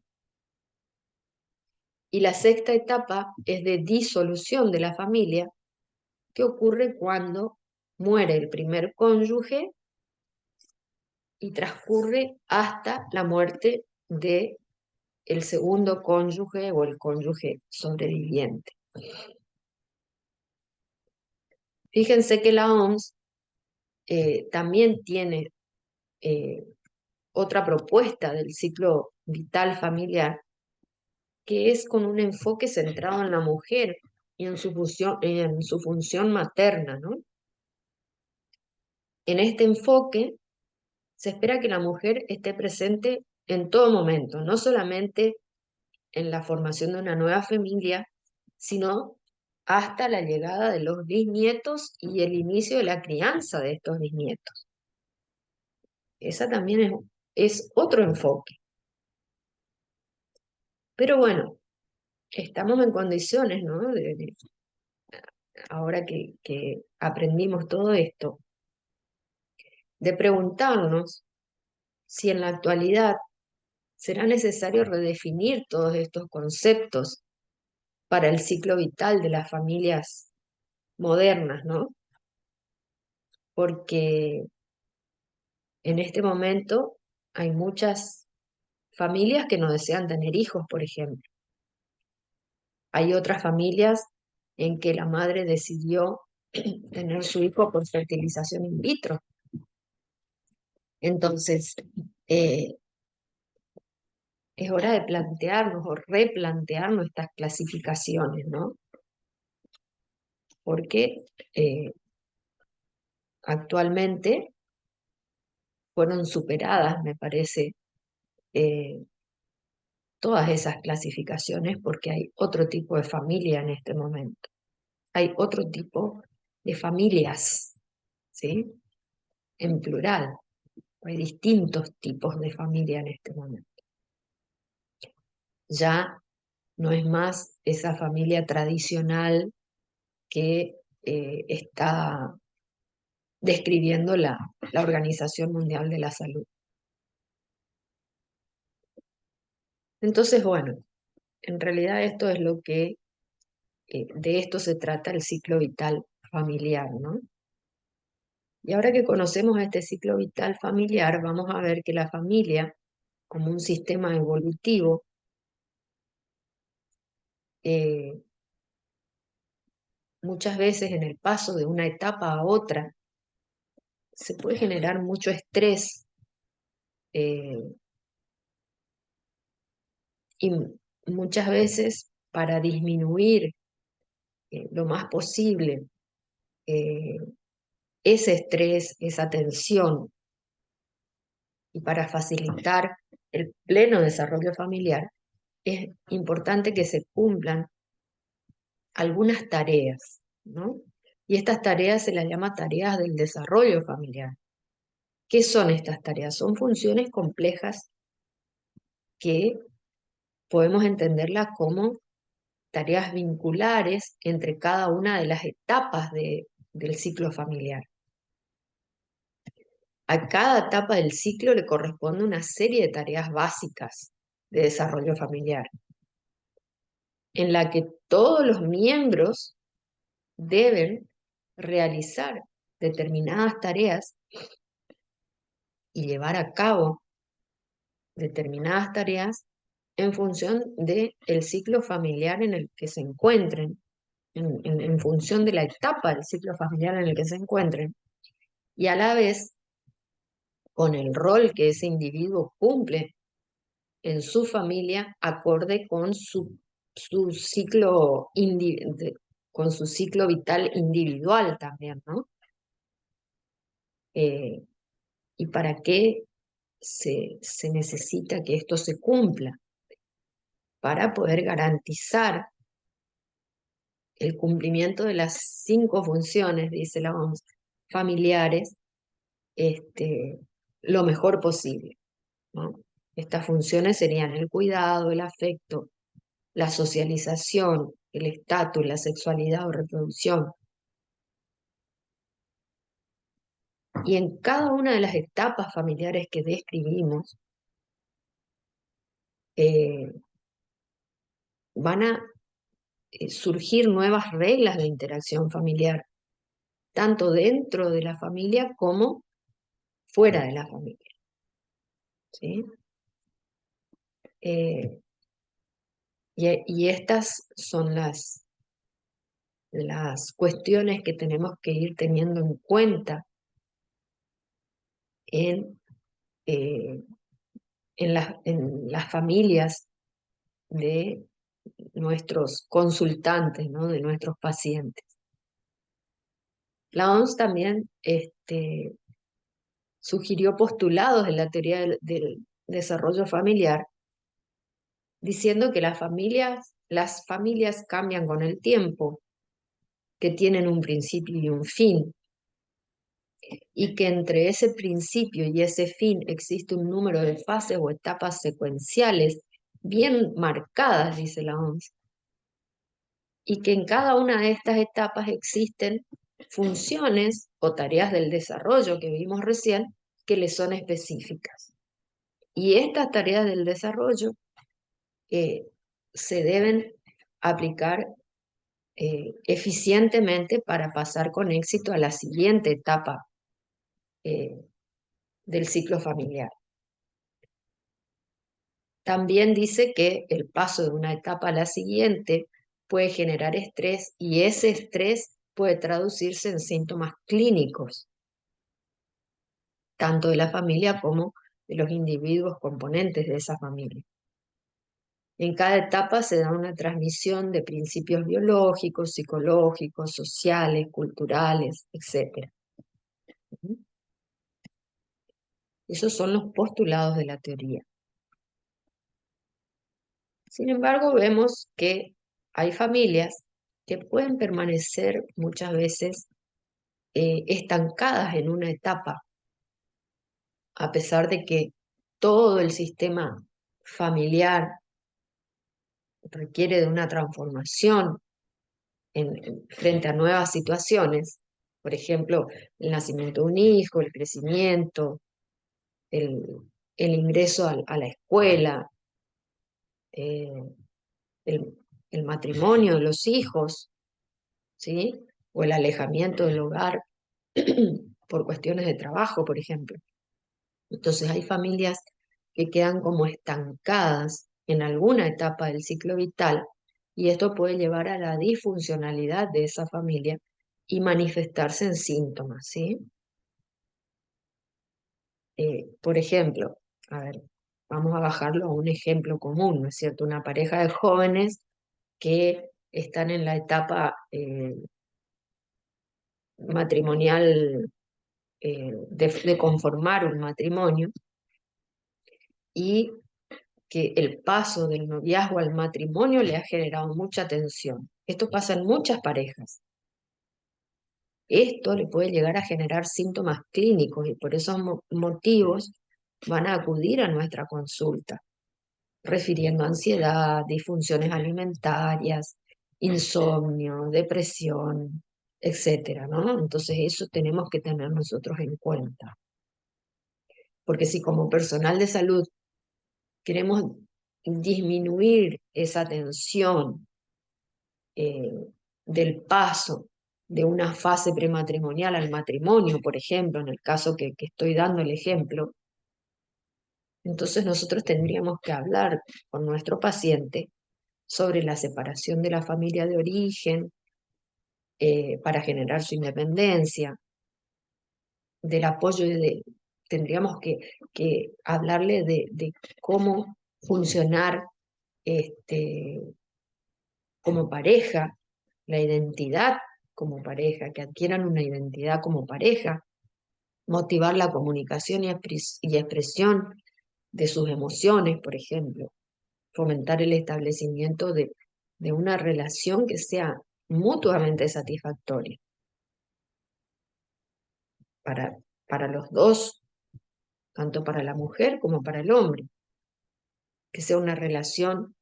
Y la sexta etapa es de disolución de la familia, que ocurre cuando muere el primer cónyuge y transcurre hasta la muerte de el segundo cónyuge o el cónyuge sobreviviente. Fíjense que la OMS también tiene otra propuesta del ciclo vital familiar, que es con un enfoque centrado en la mujer y en su función materna, ¿no? En este enfoque se espera que la mujer esté presente en todo momento, no solamente en la formación de una nueva familia, sino hasta la llegada de los bisnietos y el inicio de la crianza de estos bisnietos. Esa también es otro enfoque. Pero bueno, estamos en condiciones, ¿no? Ahora que aprendimos todo esto, de preguntarnos si en la actualidad será necesario redefinir todos estos conceptos para el ciclo vital de las familias modernas, ¿no? Porque en este momento hay muchas familias que no desean tener hijos, por ejemplo. Hay otras familias en que la madre decidió tener su hijo por fertilización in vitro. Entonces, eh, es hora de plantearnos o replantearnos estas clasificaciones, ¿no? porque actualmente fueron superadas, me parece, eh, todas esas clasificaciones porque hay otro tipo de familia en este momento. Hay otro tipo de familias, ¿sí? En plural. Hay distintos tipos de familia en este momento. Ya no es más esa familia tradicional que está describiendo la Organización Mundial de la Salud. Entonces, bueno, en realidad esto es lo que, de esto se trata el ciclo vital familiar, ¿no? Y ahora que conocemos este ciclo vital familiar, vamos a ver que la familia, como un sistema evolutivo, eh, muchas veces en el paso de una etapa a otra, se puede generar mucho estrés eh, y muchas veces para disminuir lo más posible eh, ese estrés, esa tensión y para facilitar el pleno desarrollo familiar, es importante que se cumplan algunas tareas, ¿no? Y estas tareas se las llama tareas del desarrollo familiar. ¿Qué son estas tareas? Son funciones complejas que podemos entenderlas como tareas vinculares entre cada una de las etapas del ciclo familiar. A cada etapa del ciclo le corresponde una serie de tareas básicas de desarrollo familiar, en la que todos los miembros deben realizar determinadas tareas y llevar a cabo determinadas tareas en función del ciclo familiar en el que se encuentren, en función de la etapa del ciclo familiar en el que se encuentren, y a la vez con el rol que ese individuo cumple en su familia acorde con su ciclo con su ciclo vital individual también, ¿no? Eh, ¿Y para qué se necesita que esto se cumpla? Para poder garantizar el cumplimiento de las 5 funciones, dice la OMS, familiares, este, lo mejor posible, ¿no? Estas funciones serían el cuidado, el afecto, la socialización, el estatus, la sexualidad o reproducción. Y en cada una de las etapas familiares que describimos, eh, van a surgir nuevas reglas de interacción familiar, tanto dentro de la familia como fuera de la familia, ¿sí? Eh, y estas son las cuestiones que tenemos que ir teniendo en cuenta en, eh, en las familias de nuestros consultantes, ¿no? De nuestros pacientes. La OMS también sugirió postulados en la teoría del desarrollo familiar, diciendo que las familias cambian con el tiempo, que tienen un principio y un fin, y que entre ese principio y ese fin existe un número de fases o etapas secuenciales bien marcadas, dice la OMS, y que en cada una de estas etapas existen funciones o tareas del desarrollo que vimos recién que le son específicas. Y estas tareas del desarrollo se deben aplicar eficientemente para pasar con éxito a la siguiente etapa eh, del ciclo familiar. También dice que el paso de una etapa a la siguiente puede generar estrés y ese estrés puede traducirse en síntomas clínicos, tanto de la familia como de los individuos componentes de esa familia. En cada etapa se da una transmisión de principios biológicos, psicológicos, sociales, culturales, etc. Esos son los postulados de la teoría. Sin embargo, vemos que hay familias que pueden permanecer muchas veces estancadas en una etapa, a pesar de que todo el sistema familiar requiere de una transformación frente a nuevas situaciones. Por ejemplo, el nacimiento de un hijo, el crecimiento, el, el ingreso a la escuela, eh, el, el matrimonio de los hijos, ¿sí? O el alejamiento del hogar por cuestiones de trabajo, por ejemplo. Entonces hay familias que quedan como estancadas en alguna etapa del ciclo vital y esto puede llevar a la disfuncionalidad de esa familia y manifestarse en síntomas, ¿sí? Por ejemplo, a ver, vamos a bajarlo a un ejemplo común, ¿no es cierto? Una pareja de jóvenes que están en la etapa matrimonial de conformar un matrimonio y que el paso del noviazgo al matrimonio le ha generado mucha tensión. Esto pasa en muchas parejas. Esto le puede llegar a generar síntomas clínicos y por esos motivos van a acudir a nuestra consulta, refiriendo ansiedad, disfunciones alimentarias, insomnio, depresión, etcétera, ¿no? Entonces eso tenemos que tener nosotros en cuenta. Porque si como personal de salud queremos disminuir esa tensión eh, del paso de una fase prematrimonial al matrimonio, por ejemplo, en el caso que estoy dando el ejemplo, entonces nosotros tendríamos que hablar con nuestro paciente sobre la separación de la familia de origen para generar su independencia, del apoyo tendríamos que hablarle de cómo funcionar este, como pareja, la identidad como pareja, que adquieran una identidad como pareja, motivar la comunicación y expresión de sus emociones, por ejemplo, fomentar el establecimiento de una relación que sea mutuamente satisfactoria para, para los dos, tanto para la mujer como para el hombre, que sea una relación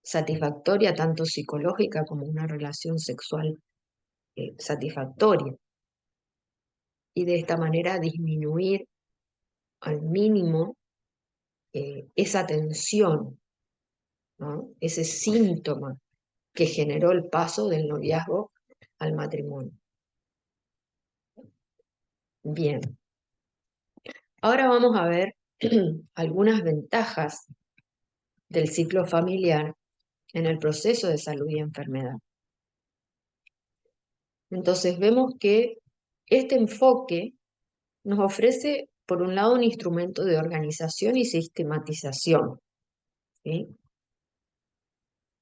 satisfactoria, tanto psicológica como una relación sexual satisfactoria. Y de esta manera disminuir al mínimo esa tensión, ¿no? Ese síntoma que generó el paso del noviazgo al matrimonio. Bien, ahora vamos a ver algunas ventajas del ciclo familiar en el proceso de salud y enfermedad. Entonces vemos que este enfoque nos ofrece, por un lado, un instrumento de organización y sistematización, ¿sí?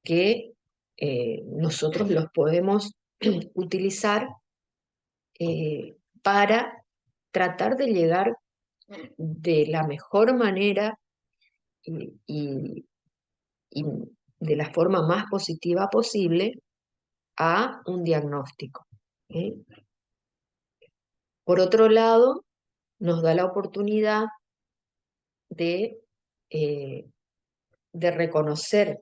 Que nosotros los podemos utilizar para tratar de llegar de la mejor manera y de la forma más positiva posible a un diagnóstico, ¿sí? Por otro lado, nos da la oportunidad de, eh, de reconocer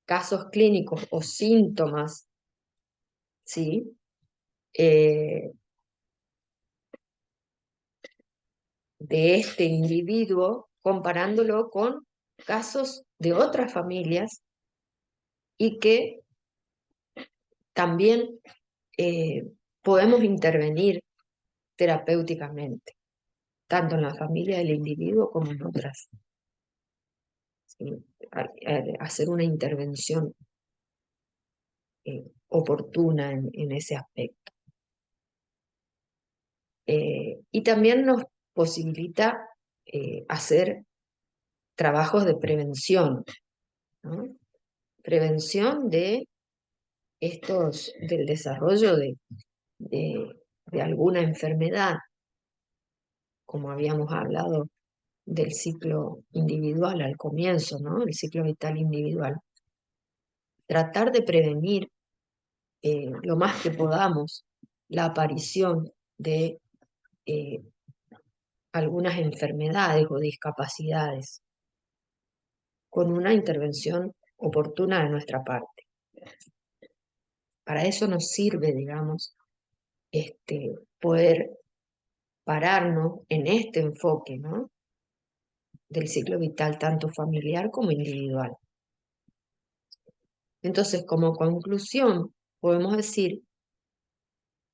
casos clínicos o síntomas, ¿sí? Eh, de este individuo comparándolo con casos de otras familias y que también podemos intervenir terapéuticamente, tanto en la familia del individuo como en otras. ¿Sí? Hacer una intervención oportuna en ese aspecto. Y también nos posibilita hacer trabajos de prevención, ¿no? Prevención de del desarrollo de alguna enfermedad, como habíamos hablado del ciclo individual al comienzo, ¿no? El ciclo vital individual. Tratar de prevenir lo más que podamos la aparición de eh, algunas enfermedades o discapacidades con una intervención oportuna de nuestra parte. Para eso nos sirve, digamos, poder pararnos en este enfoque, ¿no? Del ciclo vital tanto familiar como individual. Entonces, como conclusión, podemos decir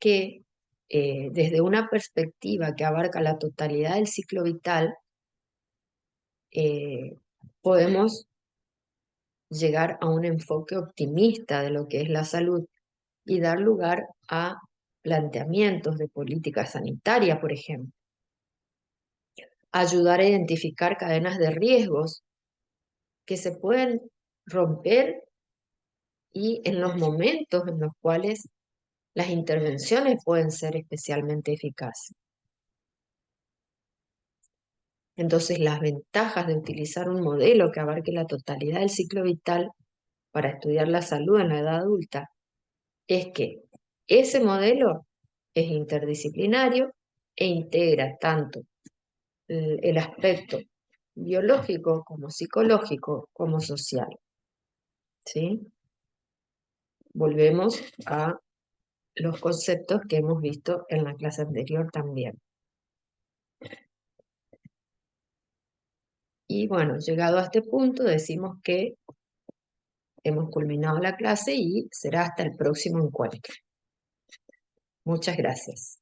que desde una perspectiva que abarca la totalidad del ciclo vital, eh, podemos llegar a un enfoque optimista de lo que es la salud y dar lugar a planteamientos de política sanitaria, por ejemplo. Ayudar a identificar cadenas de riesgos que se pueden romper y en los momentos en los cuales las intervenciones pueden ser especialmente eficaces. Entonces, las ventajas de utilizar un modelo que abarque la totalidad del ciclo vital para estudiar la salud en la edad adulta es que ese modelo es interdisciplinario e integra tanto el aspecto biológico como psicológico como social. ¿Sí? Volvemos a los conceptos que hemos visto en la clase anterior también. Y bueno, llegado a este punto, decimos que hemos culminado la clase y será hasta el próximo encuentro. Muchas gracias.